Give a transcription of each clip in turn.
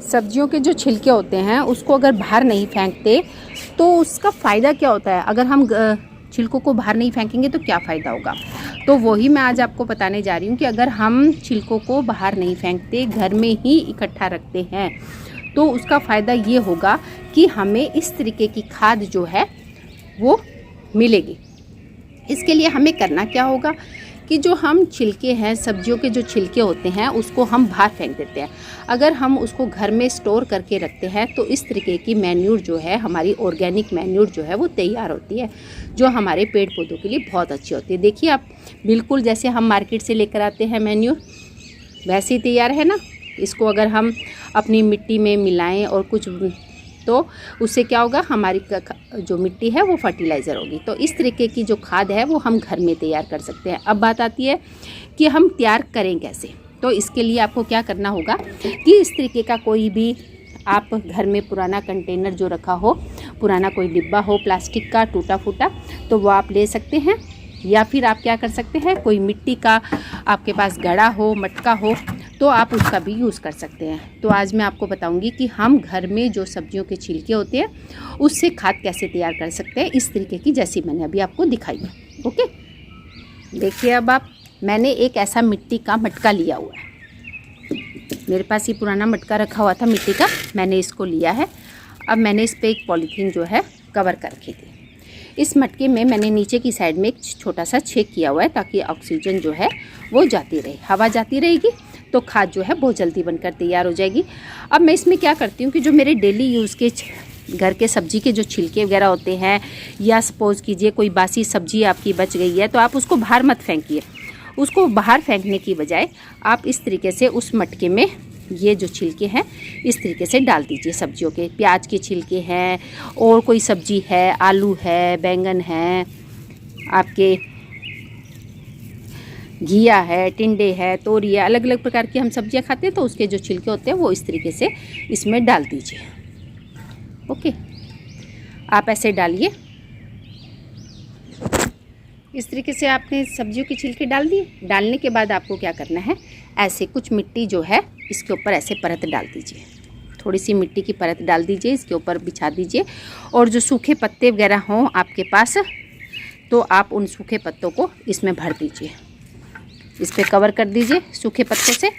सब्जियों के जो छिलके होते हैं उसको अगर बाहर नहीं फेंकते तो उसका फ़ायदा क्या होता है। अगर हम छिलकों को बाहर नहीं फेंकेंगे तो क्या फ़ायदा होगा, तो वही मैं आज आपको बताने जा रही हूँ कि अगर हम छिलकों को बाहर नहीं फेंकते, घर में ही इकट्ठा रखते हैं, तो उसका फ़ायदा ये होगा कि हमें इस तरीके की खाद जो है वो मिलेगी। इसके लिए हमें करना क्या होगा कि जो हम छिलके हैं, सब्जियों के जो छिलके होते हैं उसको हम बाहर फेंक देते हैं। अगर हम उसको घर में स्टोर करके रखते हैं तो इस तरीके की मैन्यूर जो है, हमारी ऑर्गेनिक मैन्यूर जो है वो तैयार होती है, जो हमारे पेड़ पौधों के लिए बहुत अच्छी होती है। देखिए आप, बिल्कुल जैसे हम मार्केट से लेकर आते हैं मैन्यूर, वैसे ही तैयार है ना। इसको अगर हम अपनी मिट्टी में मिलाएं और कुछ, तो उससे क्या होगा, हमारी जो मिट्टी है वो फर्टिलाइज़र होगी। तो इस तरीके की जो खाद है वो हम घर में तैयार कर सकते हैं। अब बात आती है कि हम तैयार करें कैसे। तो इसके लिए आपको क्या करना होगा कि इस तरीके का कोई भी आप घर में पुराना कंटेनर जो रखा हो, पुराना कोई डिब्बा हो प्लास्टिक का टूटा फूटा, तो वो आप ले सकते हैं। या फिर आप क्या कर सकते हैं, कोई मिट्टी का आपके पास घड़ा हो, मटका हो, तो आप उसका भी यूज़ कर सकते हैं। तो आज मैं आपको बताऊंगी कि हम घर में जो सब्जियों के छिलके होते हैं उससे खाद कैसे तैयार कर सकते हैं, इस तरीके की जैसी मैंने अभी आपको दिखाई है। ओके, देखिए अब आप, मैंने एक ऐसा मिट्टी का मटका लिया हुआ है। मेरे पास ये पुराना मटका रखा हुआ था मिट्टी का, मैंने इसको लिया है। अब मैंने इस पर एक पॉलीथीन जो है कवर कर रखी थी। इस मटके में मैंने नीचे की साइड में एक छोटा सा छेद किया हुआ है ताकि ऑक्सीजन जो है वो जाती रहे, हवा जाती रहेगी तो खाद जो है बहुत जल्दी बनकर तैयार हो जाएगी। अब मैं इसमें क्या करती हूँ कि जो मेरे डेली यूज़ के घर के सब्जी के जो छिलके वगैरह होते हैं, या सपोज़ कीजिए कोई बासी सब्जी आपकी बच गई है तो आप उसको बाहर मत फेंकिए। उसको बाहर फेंकने की बजाय आप इस तरीके से उस मटके में ये जो छिलके हैं इस तरीके से डाल दीजिए। सब्जियों के, प्याज के छिलके हैं, और कोई सब्जी है, आलू है, बैंगन है, आपके घिया है, टिंडे है, तोरी है, अलग अलग प्रकार की हम सब्जियां खाते हैं, तो उसके जो छिलके होते हैं वो इस तरीके से इसमें डाल दीजिए। ओके, आप ऐसे डालिए। इस तरीके से आपने सब्जियों के छिलके डाल दिए। डालने के बाद आपको क्या करना है, ऐसे कुछ मिट्टी जो है इसके ऊपर ऐसे परत डाल दीजिए। थोड़ी सी मिट्टी की परत डाल दीजिए, इसके ऊपर बिछा दीजिए। और जो सूखे पत्ते वगैरह हों आपके पास, तो आप उन सूखे पत्तों को इसमें भर दीजिए। इस पर कवर कर दीजिए सूखे पत्तों से।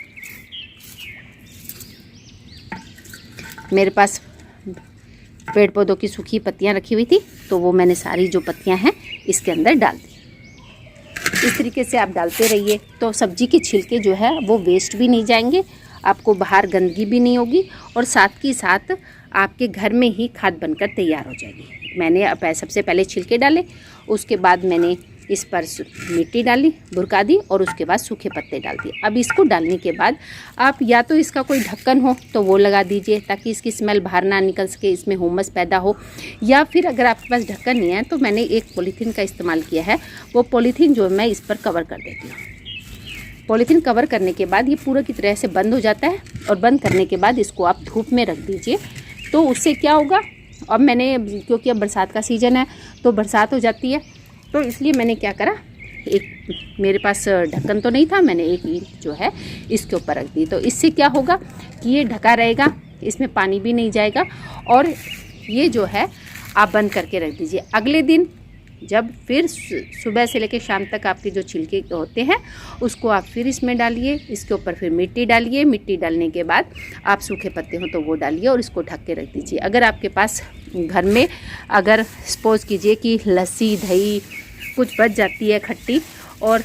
मेरे पास पेड़ पौधों की सूखी पत्तियां रखी हुई थी, तो वो मैंने सारी जो पत्तियां हैं इसके अंदर डाल दी। इस तरीके से आप डालते रहिए, तो सब्जी के छिलके जो है वो वेस्ट भी नहीं जाएंगे, आपको बाहर गंदगी भी नहीं होगी, और साथ ही साथ आपके घर में ही खाद बनकर तैयार हो जाएगी। मैंने अब सबसे पहले छिलके डाले, उसके बाद मैंने इस पर मिट्टी डाली, भुरका दी, और उसके बाद सूखे पत्ते डाल दिए। अब इसको डालने के बाद आप या तो इसका कोई ढक्कन हो तो वो लगा दीजिए ताकि इसकी स्मेल बाहर ना निकल सके, इसमें हुमस पैदा हो। या फिर अगर आपके पास ढक्कन नहीं है तो मैंने एक पॉलीथीन का इस्तेमाल किया है। वो पॉलीथीन जो मैं इस पर कवर कर देती हूँ। पॉलीथीन कवर करने के बाद ये पूरा की तरह से बंद हो जाता है, और बंद करने के बाद इसको आप धूप में रख दीजिए। तो उससे क्या होगा, अब मैंने, क्योंकि अब बरसात का सीज़न है तो बरसात हो जाती है, तो इसलिए मैंने क्या करा, एक मेरे पास ढक्कन तो नहीं था, मैंने एक ईंट जो है इसके ऊपर रख दी। तो इससे क्या होगा कि ये ढका रहेगा, इसमें पानी भी नहीं जाएगा, और ये जो है आप बंद करके रख दीजिए। अगले दिन जब फिर सुबह से लेकर शाम तक आपके जो छिलके होते हैं उसको आप फिर इसमें डालिए, इसके ऊपर फिर मिट्टी डालिए। मिट्टी डालने के बाद आप सूखे पत्ते हो तो वो डालिए और इसको ढक के रख दीजिए। अगर आपके पास घर में, अगर सपोज़ कीजिए कि लस्सी दही कुछ बच जाती है खट्टी, और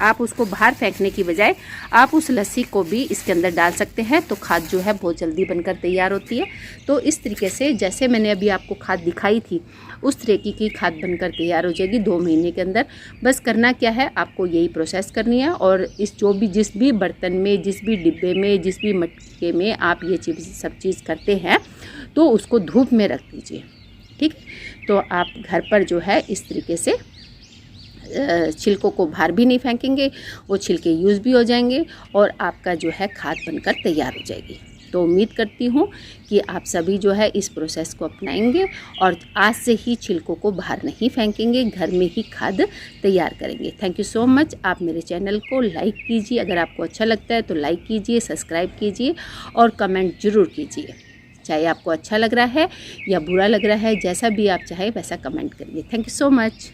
आप उसको बाहर फेंकने की बजाय आप उस लस्सी को भी इसके अंदर डाल सकते हैं, तो खाद जो है बहुत जल्दी बनकर तैयार होती है। तो इस तरीके से जैसे मैंने अभी आपको खाद दिखाई थी उस तरीके की खाद बनकर तैयार हो जाएगी 2 महीने के अंदर। बस करना क्या है, आपको यही प्रोसेस करनी है, और इस जिस भी बर्तन में, जिस भी डिब्बे में, जिस भी मटके में आप ये सब चीज़ करते हैं तो उसको धूप में रख दीजिए। ठीक, तो आप घर पर जो है इस तरीके से छिलकों को बाहर भी नहीं फेंकेंगे, वो छिलके यूज़ भी हो जाएंगे और आपका जो है खाद बनकर तैयार हो जाएगी। तो उम्मीद करती हूँ कि आप सभी जो है इस प्रोसेस को अपनाएंगे और आज से ही छिलकों को बाहर नहीं फेंकेंगे, घर में ही खाद तैयार करेंगे। Thank you so much. आप मेरे चैनल को लाइक कीजिए, अगर आपको अच्छा लगता है तो लाइक कीजिए, सब्सक्राइब कीजिए और कमेंट ज़रूर कीजिए। चाहे आपको अच्छा लग रहा है या बुरा लग रहा है, जैसा भी आप चाहे वैसा कमेंट करिए। Thank you so much.